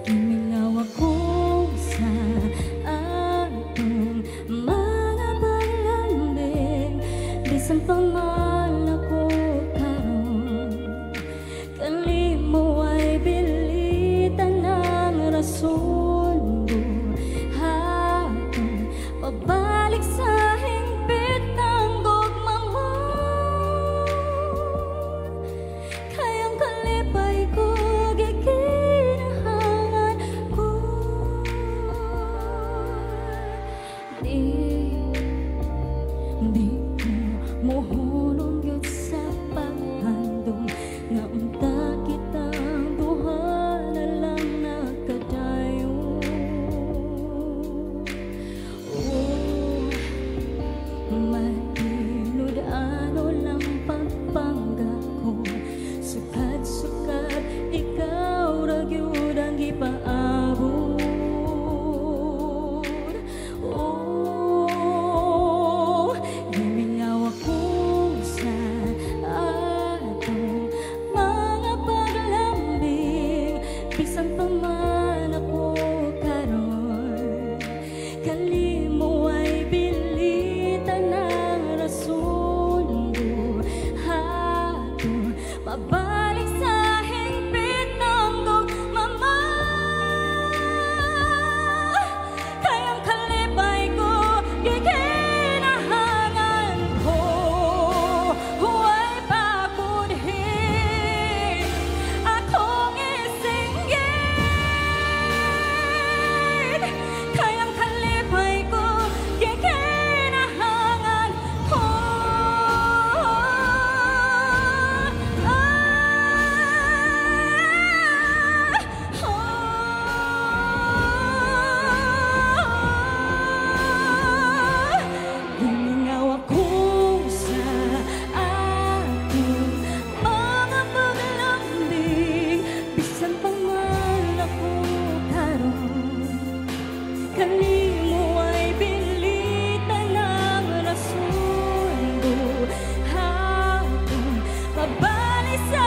Gimilaw ako sa atong mga paglambing, bisan pa man ako karon. Kanimo ay bilitan ng rason, buhaton pabalik sa hingpit ng gugma mo. Kayang kalipay ko, giginahangan ko. Di ko mohulong yun sa paghandong, nga unta kitang duha na lang nagkadayon. Matilod ano lang pagpangga ko, sukat-sukat ikaw ra gyud ang gipaabot. Gimilaw ako sa atong mga paglambing, bisan pa man ako karon. Kanimo ay bilitan ng rason, buhaton pabalik sa hingpit ng gugma mo. Kayang kalipay ko, giginahangan ko. Huwag pabudhin akong isinggit. Kayang kalipay ko, giginahangan ko. Gimingaw ako sa atong mga paglambing, bisan pa man ako karon. Kanimo ay bilitan ng rason, buhaton pabalik sa